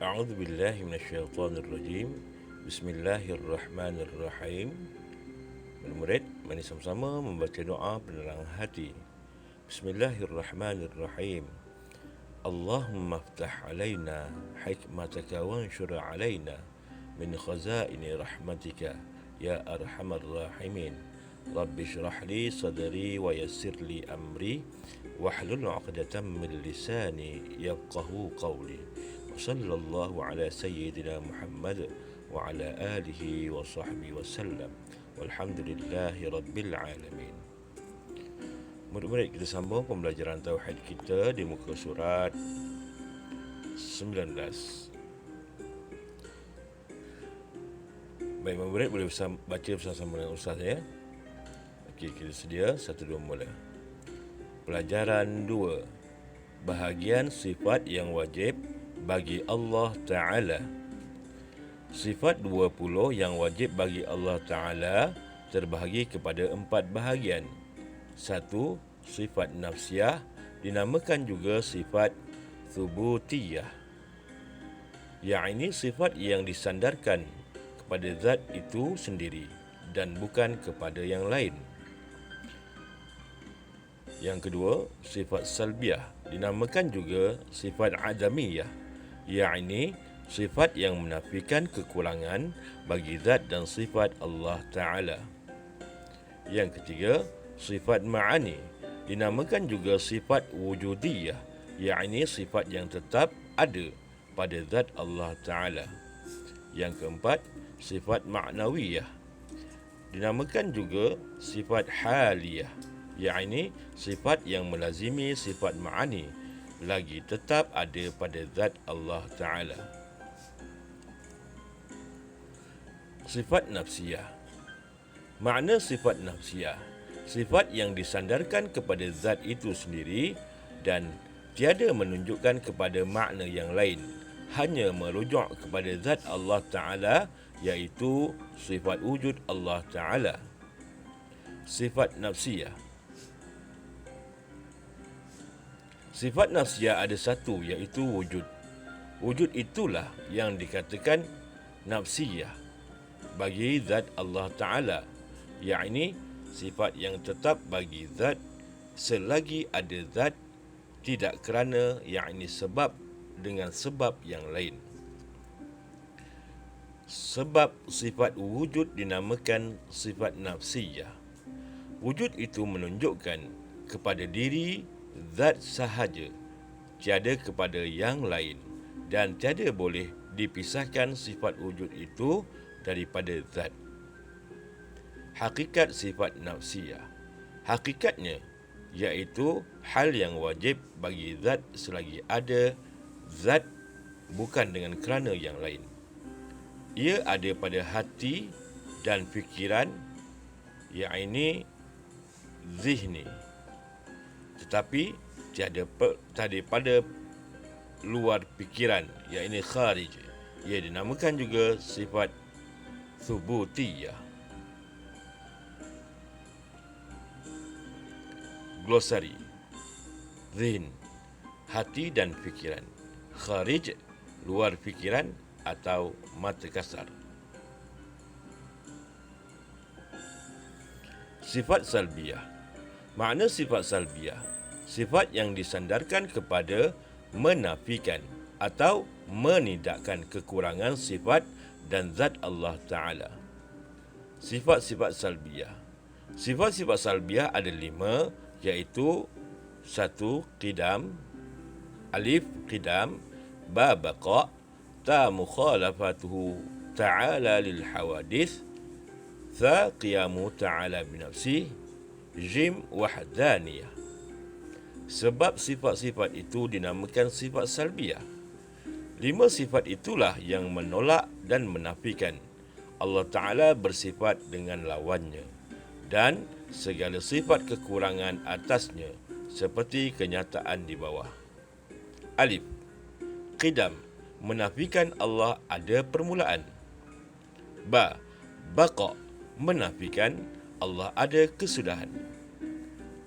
أعوذ بالله من الشيطان الرجيم. بسم الله الرحمن الرحيم. Murid, mari sama-sama membaca doa penerangan hati. Bismillahirrahmanirrahim. Allahumma aftah alaina hikmataka wanshur alaina min khazaini rahmatika ya arhamar rahimin. Rabbi shrah li sadri wa yassir li amri wahlul 'uqdatam min lisani yafqahu qawli. Sallallahu ala sayyidina Muhammad wa ala alihi wa sahbihi wa sallam. Walhamdulillahi rabbil alamin. Murid-murid, kita sambung pembelajaran tauhid kita di muka surat 19. Baik, murid boleh baca bersama-sama dengan ustaz ya. Okey, kita sedia 1 2 mula. Pelajaran 2. Bahagian sifat yang wajib bagi Allah Ta'ala. Sifat 20 yang wajib bagi Allah Ta'ala terbahagi kepada 4 bahagian. 1. Sifat nafsiyah, dinamakan juga sifat thubutiyah. Yang sifat yang disandarkan kepada zat itu sendiri dan bukan kepada yang lain. Yang kedua, sifat salbiyah, dinamakan juga sifat adamiyah, yakni sifat yang menafikan kekurangan bagi zat dan sifat Allah Ta'ala. Yang ketiga, sifat ma'ani, dinamakan juga sifat wujudiyah, yakni sifat yang tetap ada pada zat Allah Ta'ala. Yang keempat, sifat ma'nawiyah, dinamakan juga sifat haliyah, yakni sifat yang melazimi sifat ma'ani, lagi tetap ada pada zat Allah Ta'ala. Sifat nafsiyah. Makna sifat nafsiyah, sifat yang disandarkan kepada zat itu sendiri dan tiada menunjukkan kepada makna yang lain, hanya merujuk kepada zat Allah Ta'ala, iaitu sifat wujud Allah Ta'ala. Sifat nafsiyah. Sifat nafsiyah ada satu, iaitu wujud. Wujud itulah yang dikatakan nafsiyah bagi zat Allah Ta'ala, yakni sifat yang tetap bagi zat selagi ada zat, tidak kerana yakni sebab dengan sebab yang lain. Sebab sifat wujud dinamakan sifat nafsiyah. Wujud itu menunjukkan kepada diri zat sahaja, tiada kepada yang lain, dan tiada boleh dipisahkan sifat wujud itu daripada zat. Hakikat sifat nafsiyah. Hakikatnya iaitu hal yang wajib bagi zat selagi ada zat, bukan dengan kerana yang lain. Ia ada pada hati dan fikiran, yakni zihni, tetapi tiada pada luar fikiran, yakni kharij. Ia dinamakan juga sifat thubutiyah. Glosari. Zihn, hati dan fikiran. Kharij, luar fikiran atau mata kasar. Sifat salbiyah. Makna sifat salbiyah, sifat yang disandarkan kepada menafikan atau menidakkan kekurangan sifat dan zat Allah Ta'ala. Sifat-sifat salbiyah. Sifat-sifat salbiyah ada 5, iaitu 1. Qidam, alif qidam, ba baqa, ta mukhalafatuhu ta'ala lil hawadith, tha qiyamu ta'ala binafsih, jim wahdaniyah. Sebab sifat-sifat itu dinamakan sifat salbiyah. 5 sifat itulah yang menolak dan menafikan Allah Ta'ala bersifat dengan lawannya dan segala sifat kekurangan atasnya, seperti kenyataan di bawah. Alif, qidam, menafikan Allah ada permulaan. Ba, baqa, menafikan Allah ada kesudahan.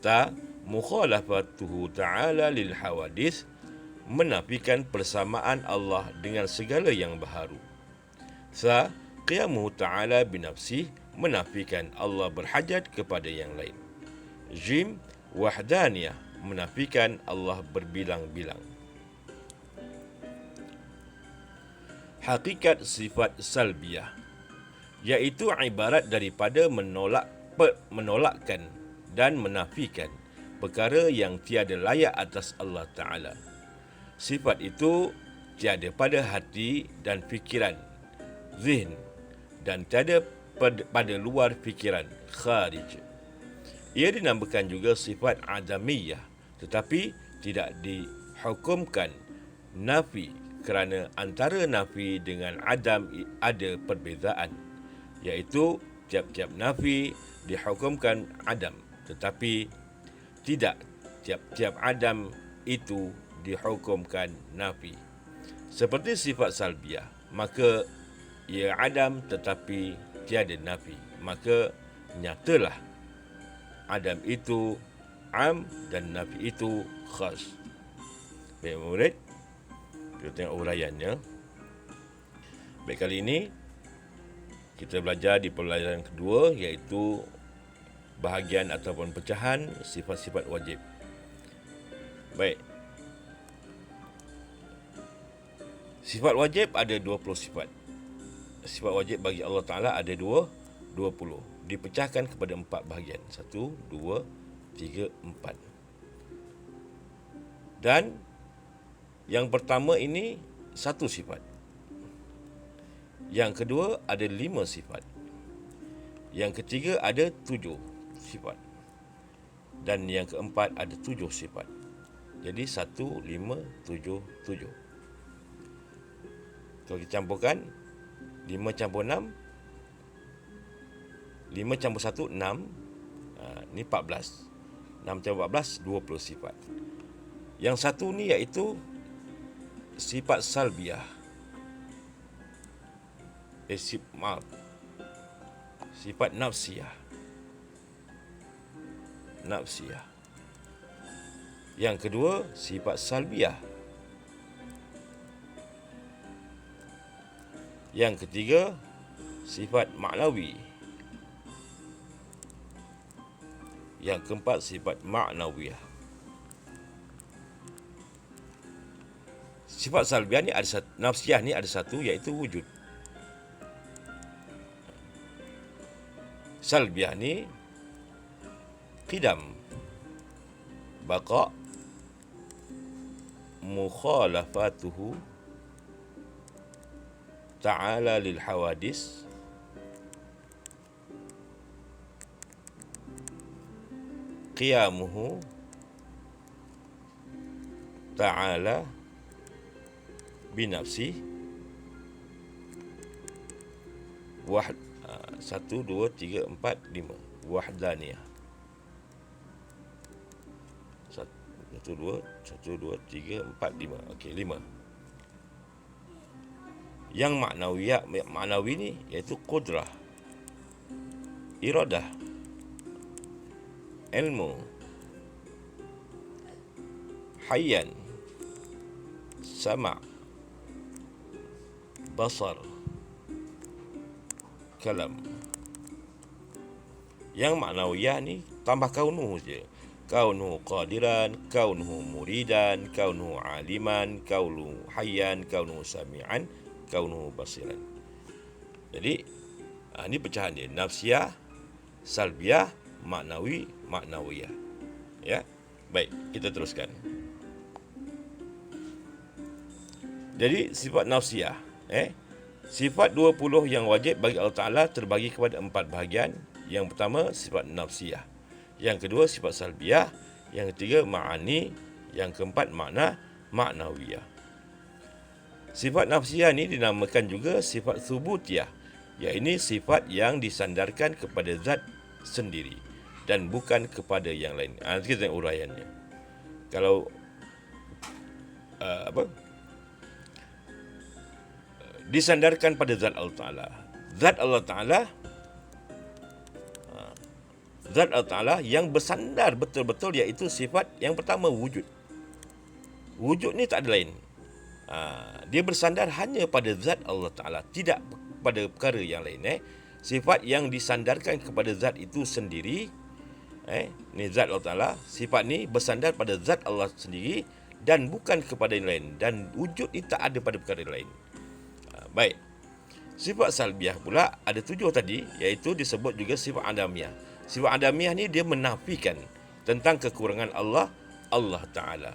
Ta, mukhalafatuhu ta'ala lil hawadith, menafikan persamaan Allah dengan segala yang baharu. Sa, qiyamuhu ta'ala binafsih, menafikan Allah berhajat kepada yang lain. Jim, wahdaniyah, menafikan Allah berbilang-bilang. Hakikat sifat salbiyah, iaitu ibarat daripada menolakkan dan menafikan perkara yang tiada layak atas Allah Ta'ala. Sifat itu tiada pada hati dan fikiran, zihn, dan tiada pada luar fikiran, kharij. Ia dinamakan juga sifat adamiyah, tetapi tidak dihukumkan nafi kerana antara nafi dengan adam ada perbezaan, iaitu tiap-tiap nafi dihukumkan adam, tetapi tidak tiap-tiap adam itu dihukumkan nafi. Seperti sifat salbiyah, maka ia adam tetapi tiada nafi, maka nyatalah adam itu am dan nafi itu khas. Baik murid, kita tengok uraiannya. Baik, kali ini kita belajar di pelajaran kedua, iaitu bahagian ataupun pecahan sifat-sifat wajib. Baik. Sifat wajib ada 20 sifat. Sifat wajib bagi Allah Ta'ala ada 20. Dipecahkan kepada 4 bahagian. 1, 2, 3, 4. Dan yang pertama ini 1 sifat. Yang kedua ada 5 sifat. Yang ketiga ada 7 sifat. Dan yang keempat ada 7 sifat. Jadi 1, 5, 7, 7. Kalau kita campurkan 5 campur 6, 5 campur 1, 6. Ni 14. 6 campur 14, 20 sifat. Yang satu ni iaitu sifat salbiyah. Sifat nafsiyah. Yang kedua, sifat salbiyah. Yang ketiga, sifat maknawi. Yang keempat, sifat maknawiyah. Sifat salbiyah ni ada nafsiyah ni ada satu, iaitu wujud. Salbiyah ni qidam, baqa, mukhalafatuhu ta'ala lil hawadis, qiyamuhu ta'ala binafsi, 1, 2, 3, 4, 5. Wahdaniyah. 1, 2, 3, 4, 5. Okey, 5. Yang maknawi ni iaitu qudrah, iradah, ilmu, hayyan, sama', basar, kalam. Yang maknawiyah ni tambah kaunuhu je. Kaunuhu qadiran, kaunuhu muridan, kaunuhu aliman, kaunuhu hayyan, kaunuhu sami'an, kaunuhu basiran. Jadi ini pecahan dia. Nafsiyah, salbiyah, maknawi, maknawiyah. Ya. Baik, kita teruskan. Jadi sifat nafsiyah, sifat 20 yang wajib bagi Allah Ta'ala terbagi kepada 4 bahagian. Yang pertama, sifat nafsiyah. Yang kedua, sifat salbiyah. Yang ketiga, ma'ani. Yang keempat, maknawiyah. Sifat nafsiyah ni dinamakan juga sifat thubutiyah. Iaitu sifat yang disandarkan kepada zat sendiri dan bukan kepada yang lain. Nanti kita tengok uraiannya. Kalau disandarkan pada zat Allah Ta'ala. Zat Allah Ta'ala yang bersandar betul-betul, iaitu sifat yang pertama, wujud. Wujud ni tak ada lain. Dia bersandar hanya pada zat Allah Ta'ala, tidak pada perkara yang lain. Sifat yang disandarkan kepada zat itu sendiri, ni zat Allah Ta'ala, sifat ni bersandar pada zat Allah sendiri dan bukan kepada yang lain, dan wujud ni tak ada pada perkara lain. Baik. Sifat salbiah pula ada 7 tadi, iaitu disebut juga sifat adamiah. Sifat adamiah ni dia menafikan tentang kekurangan Allah Ta'ala.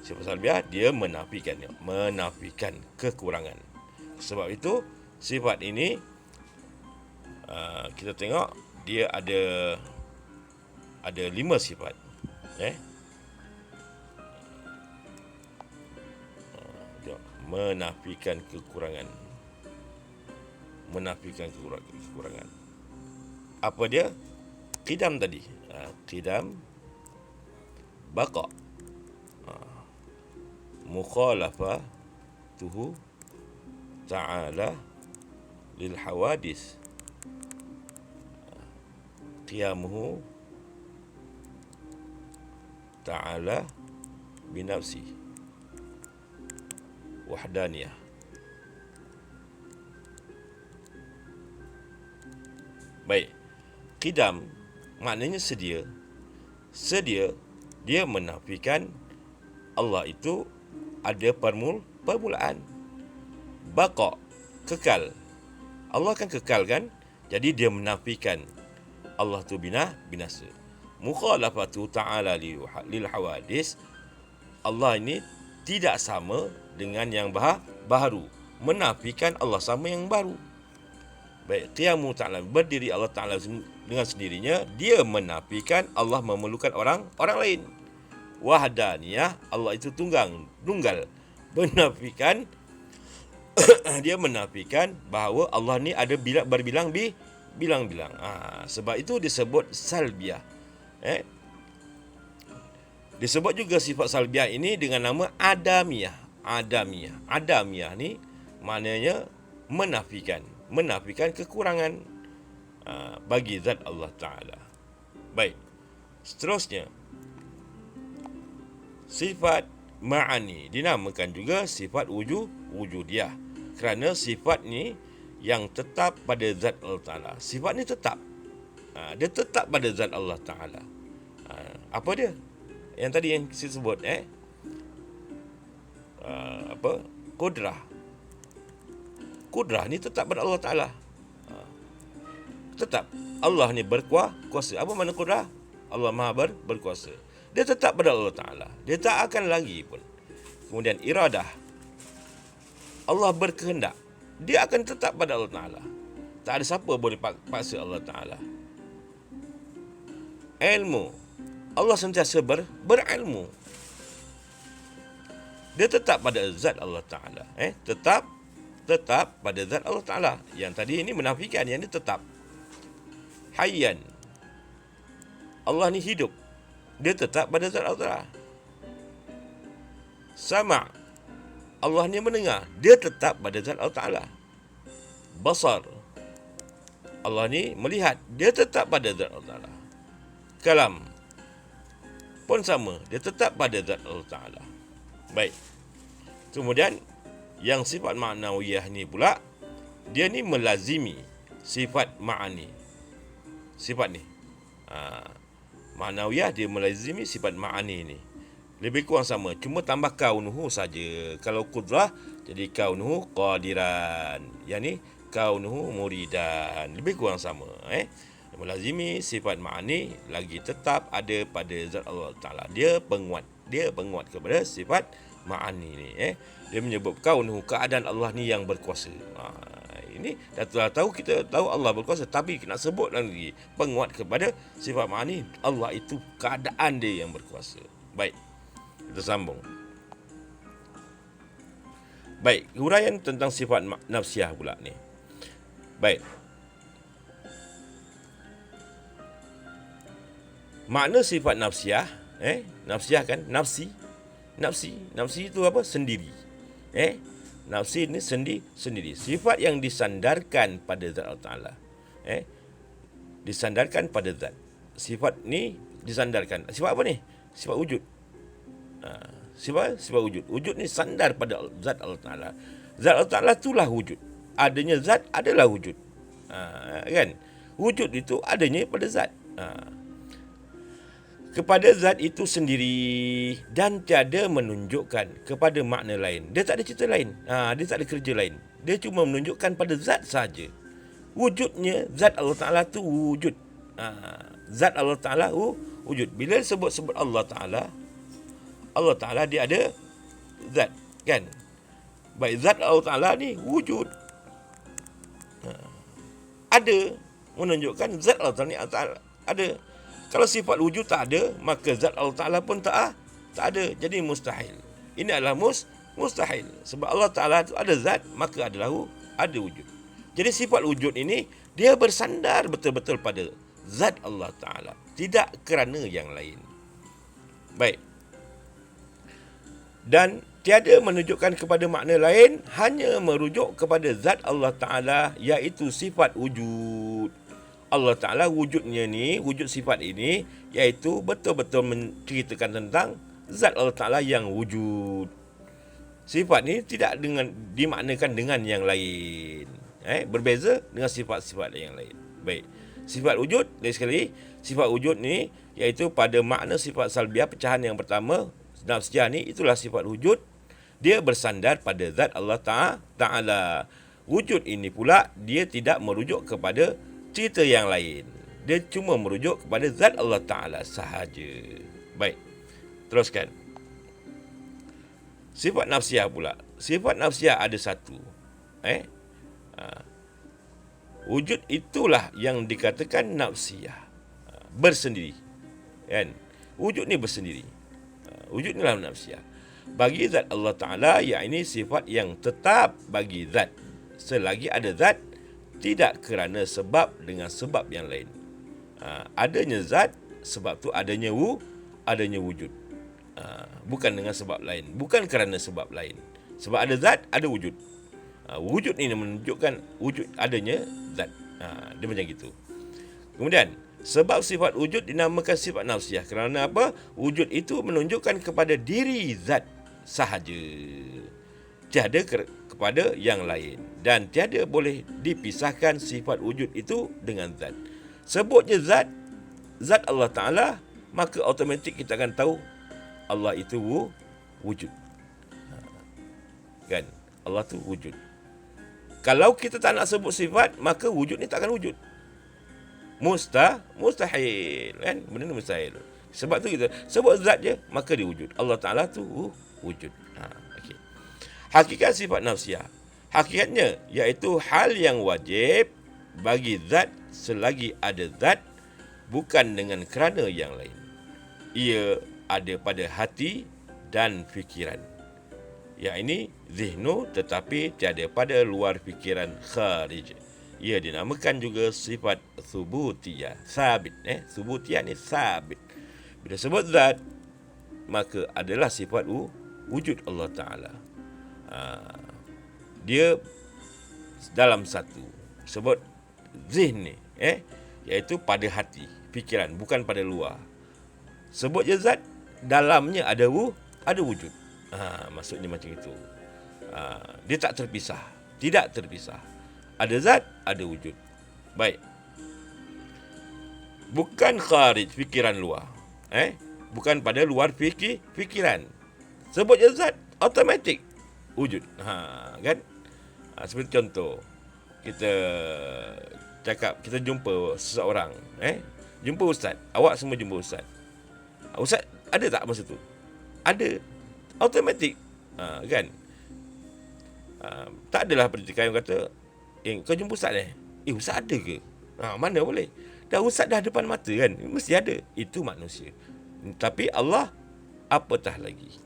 Sifat salbiah dia menafikan kekurangan. Sebab itu sifat ini kita tengok dia ada 5 sifat. Menafikan kekurangan. Apa dia? Qidam tadi. Qidam, baqa, mukhalafatuhu ta'ala lil hawadis, qiyamuhu ta'ala binafsi, wahdaniyah. Baik. Qidam maknanya sedia. Dia menafikan Allah itu ada permulaan. Baqa, kekal. Allah kan kekal kan? Jadi dia menafikan Allah tu binasa. Mukhalafatu ta'ala lil hawadis. Allah ini tidak sama dengan yang baru. Menafikan Allah sama yang baru. Baik, qiyamu ta'ala, berdiri Allah Ta'ala dengan sendirinya, dia menafikan Allah memerlukan orang lain. Wahdaniyah, Allah itu tunggal. Menafikan dia menafikan bahawa Allah ni ada berbilang-bilang. Sebab itu disebut salbiah. Disebut juga sifat salbiah ini dengan nama adamiyah. Adamiyah ni maknanya menafikan kekurangan bagi zat Allah Ta'ala. Baik, seterusnya sifat ma'ani dinamakan juga sifat wujudiyah, kerana sifat ni yang tetap pada zat Allah Ta'ala. Sifat ni tetap, dia tetap pada zat Allah Ta'ala. Apa dia? Yang tadi yang saya sebut, Kudrah ni tetap pada Allah Ta'ala. Tetap. Allah ni berkuasa. Apa makna kudrah? Allah maha berkuasa. Dia tetap pada Allah Ta'ala. Dia tak akan lagi pun. Kemudian iradah. Allah berkehendak. Dia akan tetap pada Allah Ta'ala. Tak ada siapa boleh paksa Allah Ta'ala. Ilmu. Allah sentiasa berilmu. Dia tetap pada zat Allah Ta'ala. Tetap pada zat Allah Ta'ala. Yang tadi ini menafikan, yang ini tetap. Hayyan. Allah ni hidup. Dia tetap pada zat Allah Ta'ala. Sama'. Allah ni mendengar. Dia tetap pada zat Allah Ta'ala. Basar. Allah ni melihat. Dia tetap pada zat Allah Ta'ala. Kalam. Pun sama. Dia tetap pada zat Allah Ta'ala. Baik. Kemudian yang sifat ma'nawiyah ni pula, dia ni melazimi sifat ma'ani. Sifat ni. Ma'nawiyah dia melazimi sifat ma'ani ni. Lebih kurang sama, cuma tambah kaunuhu saja. Kalau kudrah jadi kaunuhu qadiran. Yang ni kaunuhu muridan. Lebih kurang sama, melazimi sifat ma'ani lagi tetap ada pada zat Allah Ta'ala. Dia penguat kepada sifat ma'ani ni. Dia menyebut kaunuhu, keadaan Allah ni yang berkuasa. Ini dah tahu, kita tahu Allah berkuasa, tapi nak sebut lagi penguat kepada sifat ma'ani. Allah itu keadaan dia yang berkuasa. Baik, kita sambung. Baik, huraian tentang sifat nafsiyah pula ni. Baik. Makna sifat nafsiyah, nafsiyah kan, nafsi itu apa? Sendiri. Nafsi ni sendiri. Sifat yang disandarkan pada zat Allah Ta'ala. Disandarkan pada zat. Sifat ni disandarkan. Sifat apa ni? Sifat wujud. Sifat wujud. Wujud ni sandar pada zat Allah Ta'ala. Zat Allah Ta'ala itulah wujud. Adanya zat adalah wujud. Kan? Wujud itu adanya pada zat. Kepada zat itu sendiri dan tiada menunjukkan kepada makna lain. Dia tak ada cerita lain. Dia tak ada kerja lain. Dia cuma menunjukkan pada zat saja. Wujudnya zat Allah Ta'ala tu wujud. Zat Allah Ta'ala wujud. Bila sebut-sebut Allah Ta'ala dia ada zat, kan? Baik, zat Allah Ta'ala ni wujud. Ada, menunjukkan zat Allah Ta'ala ni ada. Kalau sifat wujud tak ada, maka zat Allah Ta'ala pun tak ada. Jadi mustahil. Ini adalah mustahil. Sebab Allah Ta'ala itu ada zat, maka ada wujud. Jadi sifat wujud ini, dia bersandar betul-betul pada zat Allah Ta'ala. Tidak kerana yang lain. Baik. Dan tiada menunjukkan kepada makna lain, hanya merujuk kepada zat Allah Ta'ala, iaitu sifat wujud. Allah Ta'ala wujudnya ni, wujud sifat ini, iaitu betul-betul menceritakan tentang zat Allah Ta'ala yang wujud. Sifat ni tidak dimaknakan dengan yang lain. Berbeza dengan sifat-sifat yang lain. Baik. Sifat wujud, lagi sekali, sifat wujud ni, iaitu pada makna sifat salbiah pecahan yang pertama, nafsiyah ni, itulah sifat wujud. Dia bersandar pada zat Allah Ta'ala. Wujud ini pula, dia tidak merujuk kepada cerita yang lain. Dia cuma merujuk kepada zat Allah Ta'ala sahaja. Baik, teruskan. Sifat nafsiyah pula. Sifat nafsiyah ada satu. Wujud itulah yang dikatakan nafsiyah. Bersendiri. Kan? Wujud ni bersendiri. Wujud inilah nafsiyah. Bagi zat Allah Ta'ala, yakni sifat yang tetap bagi zat. Selagi ada zat, tidak kerana sebab dengan sebab yang lain. Adanya zat, sebab tu adanya wujud. Bukan dengan sebab lain. Bukan kerana sebab lain. Sebab ada zat, ada wujud. Wujud ini menunjukkan wujud adanya zat. Dia macam gitu. Kemudian, sebab sifat wujud dinamakan sifat nafsiyah. Kerana apa? Wujud itu menunjukkan kepada diri zat sahaja. Tiada kepada yang lain. Dan tiada boleh dipisahkan sifat wujud itu dengan zat. Sebutnya zat Allah Ta'ala, maka automatik kita akan tahu Allah itu wujud. Kan? Allah tu wujud. Kalau kita tak nak sebut sifat, maka wujud ni takkan wujud. Mustahil. Kan? Benda ni mustahil. Sebab tu kita sebut zat je, maka dia wujud. Allah Ta'ala tu wujud. Okay. Hakikat sifat nafsiyah. Hakikatnya, iaitu hal yang wajib bagi zat selagi ada zat, bukan dengan kerana yang lain. Ia ada pada hati dan fikiran. Yang ini zihnu, tetapi tiada pada luar fikiran kharij. Ia dinamakan juga sifat thubutiyah. Sabit. Thubutiyah ni sabit. Bila sebut zat, maka adalah sifat wujud Allah Ta'ala. Dia dalam satu. Sebut zihn ni, iaitu pada hati, fikiran, bukan pada luar. Sebut je zat, dalamnya ada wujud. Maksudnya macam itu. Dia tak terpisah. Tidak terpisah. Ada zat, ada wujud. Baik. Bukan kharij, fikiran luar. Bukan pada luar fikiran. Sebut je zat, automatik wujud. Kan? Seperti contoh, kita cakap, kita jumpa seseorang. Jumpa ustaz. Awak semua jumpa ustaz. Ustaz ada tak masa tu? Ada. Automatik. Kan? Tak adalah pertikaian kata, kau jumpa ustaz ustaz ada ke? Mana boleh? Dah ustaz dah depan mata kan? Mesti ada. Itu manusia. Tapi Allah, apatah lagi.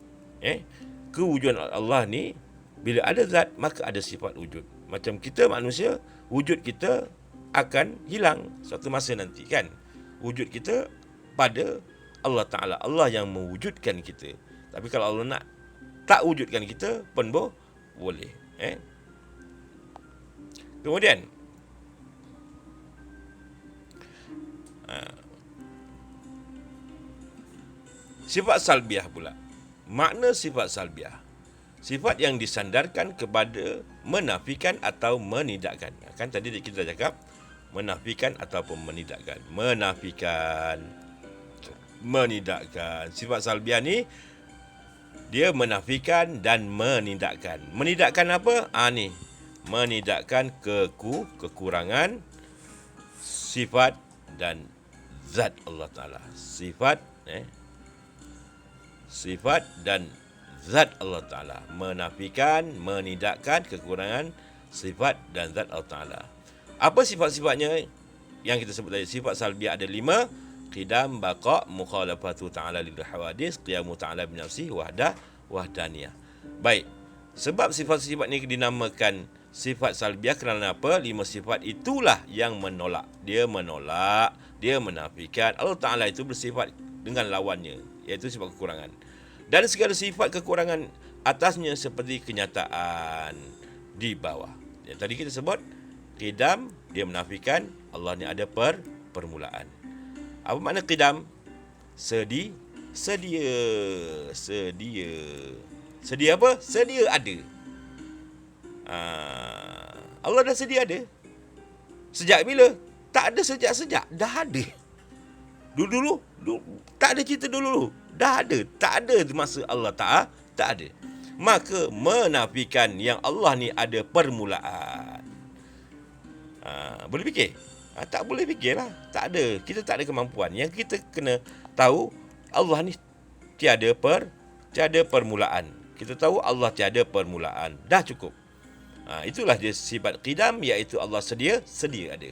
Kewujudan Allah ni, bila ada zat, maka ada sifat wujud. Macam kita manusia, wujud kita akan hilang suatu masa nanti kan? Wujud kita pada Allah Ta'ala. Allah yang mewujudkan kita. Tapi kalau Allah nak tak wujudkan kita pun boleh. Kemudian sifat salbiah pula. makna sifat salbiah. Sifat yang disandarkan kepada menafikan atau menidakkan. Kan tadi kita cakap menafikan ataupun menidakkan. Menidakkan. Sifat salbiah ni dia menafikan dan menidakkan. Menidakkan apa? Ni. Menidakkan kekurangan sifat dan zat Allah Ta'ala. Sifat dan zat Allah Ta'ala. Menafikan, menidakkan kekurangan sifat dan zat Allah Ta'ala. Apa sifat-sifatnya yang kita sebut tadi? Sifat salbiah ada 5. Qidam, baqa', mukhalafatu ta'ala lil hawadis, qiyamu ta'ala binafsih, wahdaniyah. Baik. Sebab sifat-sifat ini dinamakan sifat salbiah kerana apa? 5 sifat itulah yang menolak. Dia menolak, dia menafikan. Allah Ta'ala itu bersifat dengan lawannya, iaitu sifat kekurangan. Dan segala sifat kekurangan atasnya seperti kenyataan di bawah. Yang tadi kita sebut, qidam, dia menafikan Allah ni ada permulaan. Apa makna qidam? Sedia. Sedia apa? Sedia ada. Allah dah sedia ada. Sejak bila? Tak ada sejak-sejak. Dah ada. Dulu tak ada cerita dulu. Dah ada. Tak ada masa Allah tak ada. Maka menafikan yang Allah ni ada permulaan. Boleh fikir? Tak boleh fikirlah. Tak ada. Kita tak ada kemampuan. Yang kita kena tahu Allah ni tiada permulaan. Kita tahu Allah tiada permulaan. Dah cukup. Itulah dia sifat qidam, iaitu Allah sedia ada.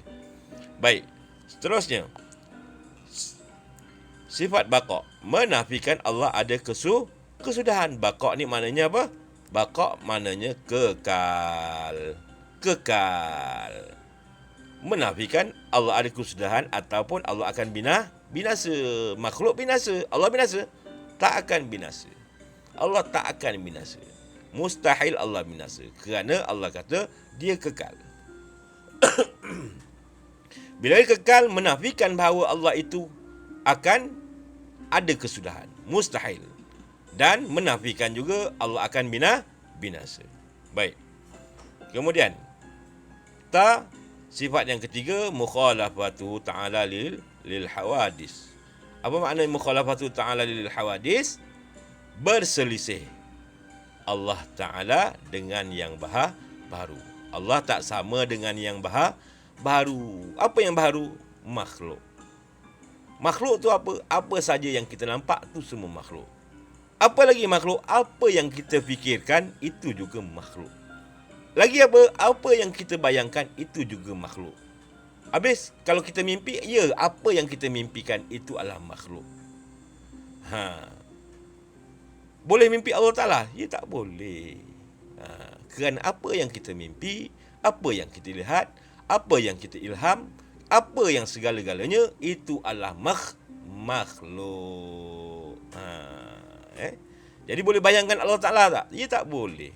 Baik. Seterusnya, sifat baqa', menafikan Allah ada kesudahan. Baqa' ni maknanya apa? Baqa' maknanya kekal. Menafikan Allah ada kesudahan ataupun Allah akan binasa. Makhluk binasa. Allah binasa? Tak akan binasa. Allah tak akan binasa. Mustahil Allah binasa. Kerana Allah kata dia kekal. Bila dia kekal, menafikan bahawa Allah itu akan ada kesudahan. Mustahil. Dan menafikan juga Allah akan binasa. Baik. Kemudian, sifat yang ketiga, mukhalafatu ta'ala lil hawadis. Apa makna mukhalafatu ta'ala lil hawadis? Berselisih Allah Ta'ala dengan yang baru. Allah tak sama dengan yang baru. Apa yang baru? Makhluk. Makhluk tu apa? Apa saja yang kita nampak tu semua makhluk. Apa lagi makhluk? Apa yang kita fikirkan itu juga makhluk. Lagi apa? Apa yang kita bayangkan itu juga makhluk. Habis kalau kita mimpi, apa yang kita mimpikan itu adalah makhluk. Boleh mimpi Allah Ta'ala? Ya, tak boleh. Kerana apa yang kita mimpi, apa yang kita lihat, apa yang kita ilham, apa yang segala-galanya, itu adalah makhluk. Jadi boleh bayangkan Allah Ta'ala tak? Ya, tak boleh.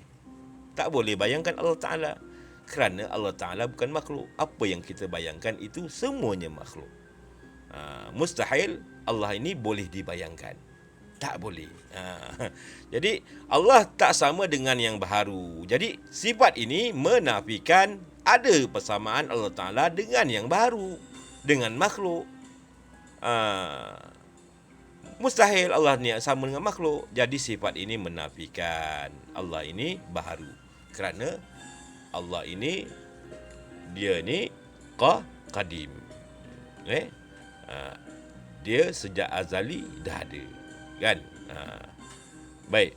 Tak boleh bayangkan Allah Ta'ala. Kerana Allah Ta'ala bukan makhluk. Apa yang kita bayangkan itu semuanya makhluk. Mustahil Allah ini boleh dibayangkan. Tak boleh. Jadi Allah tak sama dengan yang baru. Jadi sifat ini menafikan ada persamaan Allah Ta'ala dengan yang baru, dengan makhluk. Mustahil Allah ni sama dengan makhluk. Jadi sifat ini menafikan Allah ini baru. Kerana Allah ini, dia ni qadim. Dia sejak azali dah ada. Kan? Baik.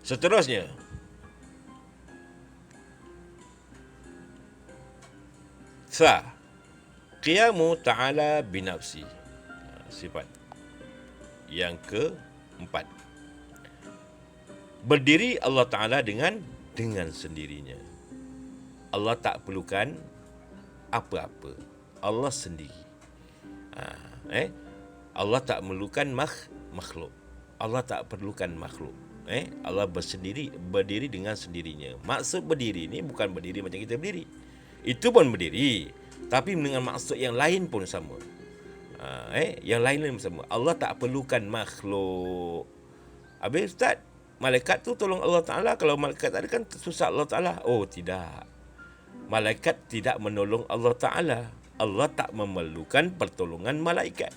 Seterusnya, qiyamu ta'ala binafsi. Sifat yang keempat, berdiri Allah Ta'ala dengan sendirinya. Allah tak perlukan apa-apa. Allah sendiri. Allah tak memerlukan makhluk. Allah tak perlukan makhluk. Allah berdiri dengan sendirinya. Maksud berdiri ni bukan berdiri macam kita berdiri. Itu pun berdiri, tapi dengan maksud yang lain pun sama. Yang lain-lain semua. Allah tak perlukan makhluk. Habis Ustaz, malaikat tu tolong Allah Ta'ala. Kalau malaikat tak ada kan susah Allah Ta'ala. Oh tidak. Malaikat tidak menolong Allah Ta'ala. Allah tak memerlukan pertolongan malaikat.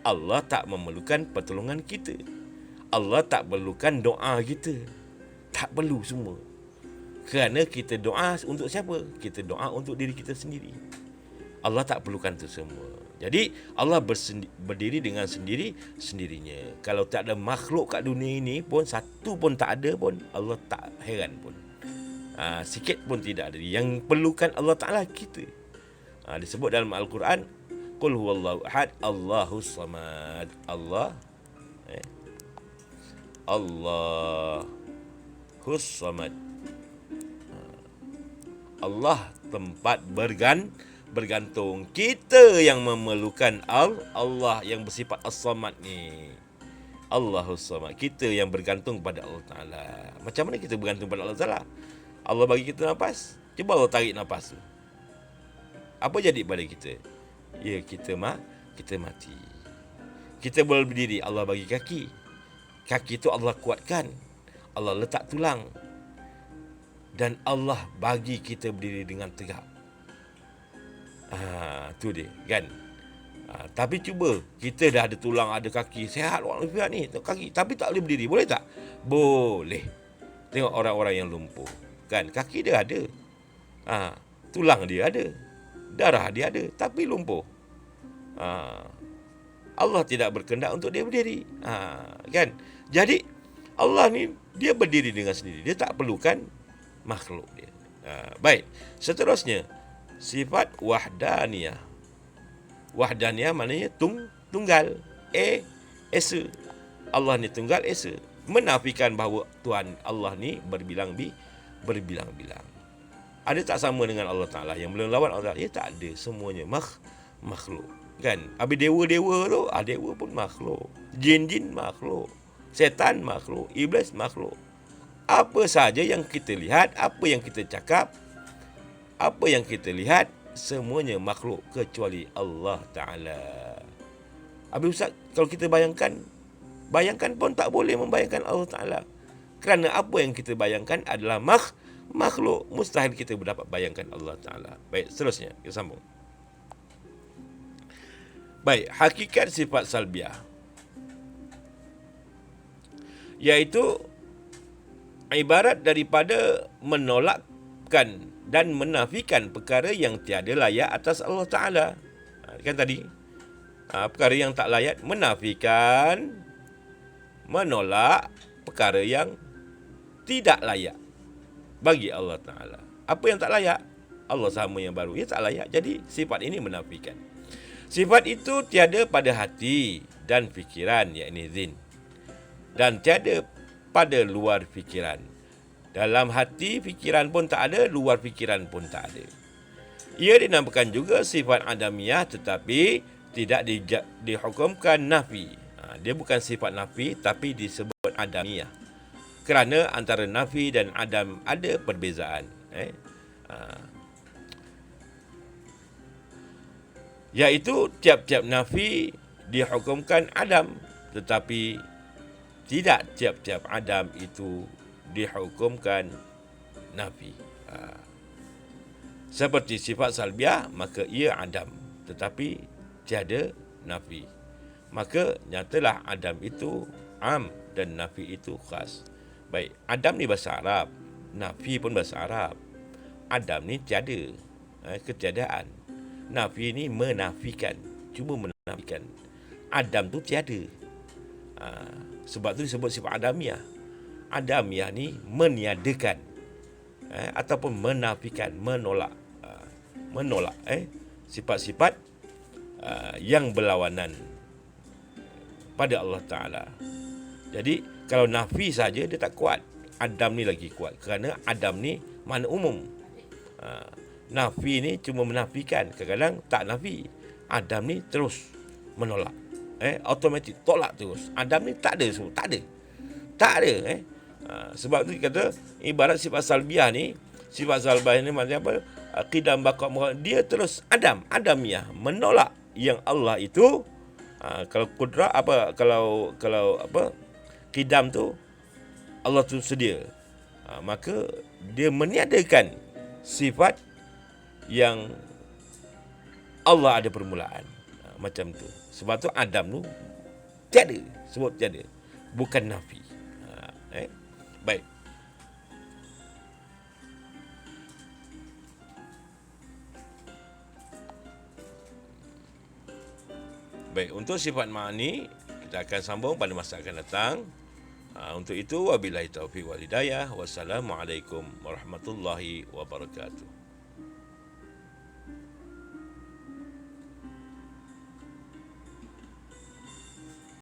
Allah tak memerlukan pertolongan kita. Allah tak perlukan doa kita. Tak perlu semua. Kerana kita doa untuk siapa? Kita doa untuk diri kita sendiri. Allah tak perlukan itu semua. Jadi Allah berdiri dengan sendirinya. Kalau tak ada makhluk kat dunia ini pun, satu pun tak ada pun, Allah tak heran pun. Sikit pun tidak ada. Yang perlukan Allah Ta'ala kita. Disebut dalam Al-Quran, Qul huwallahu ahad, Allahus samad. Allahus samad. Allah tempat bergantung. Kita yang memerlukan Allah yang bersifat as-samad ni. Allahus samad. Kita yang bergantung pada Allah Ta'ala. Macam mana kita bergantung pada Allah Ta'ala? Allah bagi kita nafas. Cuba Allah tarik nafas tu. Apa jadi pada kita? Ya, kita mati. Kita boleh berdiri, Allah bagi kaki. Kaki tu Allah kuatkan. Allah letak tulang. Dan Allah bagi kita berdiri dengan tegak. Tu dia kan. Tapi cuba, kita dah ada tulang, ada kaki, sihat walafiat ni, kaki, tapi tak boleh berdiri. Boleh tak? Boleh. Tengok orang-orang yang lumpuh. Kan, kaki dia ada. Tulang dia ada. Darah dia ada, tapi lumpuh. Allah tidak berkehendak untuk dia berdiri. Kan? Jadi Allah ni dia berdiri dengan sendiri. Dia tak perlukan makhluk dia. Baik. Seterusnya, sifat wahdaniyah. Wahdaniyah maknanya tunggal. Esa. Allah ni tunggal, esa. Menafikan bahawa Tuhan Allah ni berbilang-bilang. Ada tak sama dengan Allah Ta'ala yang belum lawan Allah? Ya tak ada. Semuanya makhluk. Kan? Habis dewa-dewa tu, dewa pun makhluk. Jin-jin makhluk. Setan makhluk. Iblis makhluk. Apa saja yang kita lihat, apa yang kita cakap, apa yang kita lihat, semuanya makhluk kecuali Allah Ta'ala. Habis Ustaz, kalau kita bayangkan pun tak boleh membayangkan Allah Ta'ala. Kerana apa yang kita bayangkan adalah makhluk. Mustahil kita dapat bayangkan Allah Ta'ala. Baik, seterusnya kita sambung. Baik, hakikat sifat salbiah, iaitu ibarat daripada menolakkan dan menafikan perkara yang tiada layak atas Allah Ta'ala. Kan tadi, perkara yang tak layak, menafikan, menolak perkara yang tidak layak bagi Allah Ta'ala. Apa yang tak layak? Allah sama yang baru. Ia tak layak. Jadi sifat ini menafikan. Sifat itu tiada pada hati dan fikiran, yakni zin. Dan tiada pada luar fikiran. Dalam hati, fikiran pun tak ada, luar fikiran pun tak ada. Ia dinamakan juga sifat adamiyah, tetapi tidak dihukumkan nafi. Dia bukan sifat nafi, tapi disebut adamiyah. Kerana antara nafi dan adam ada perbezaan. Iaitu tiap-tiap nafi dihukumkan adam, tetapi tidak tiap-tiap adam itu dihukumkan nafi. Seperti sifat salbiah, maka ia adam, tetapi tiada nafi. Maka nyatalah adam itu am dan nafi itu khas. Baik, adam ni bahasa Arab, nafi pun bahasa Arab. Adam ni tiada, ketiadaan. Nafi ni menafikan, cuma menafikan. Adam tu tiada. Sebab tu disebut sifat adamiyah. Adamiyah ni meniadakan, ataupun menafikan, menolak. Sifat-sifat yang berlawanan pada Allah Ta'ala. Jadi kalau nafi saja dia tak kuat, Adam ni lagi kuat. Kerana Adam ni makna umum. Nafi ni cuma menafikan, kadang-kadang tak nafi. Adam ni terus menolak. Automatik tolak terus. Adam ni tak ada semua, tak ada. Sebab tu kata ibarat sifat salbiah ni, sifat salbiah ni macam apa? Qidam baqa, dia terus adamiyah, menolak yang Allah itu, kalau kudrat apa, kalau apa, qidam tu Allah tu sedia, maka dia meniadakan sifat yang Allah ada permulaan. Macam tu. Sebab tu Adam tu tiada, sebut tiada, bukan nafi. Baik. Baik, untuk sifat ma'ani kita akan sambung pada masa akan datang. Untuk itu, wabillahi taufiq wal hidayah. Wassalamualaikum warahmatullahi wabarakatuh.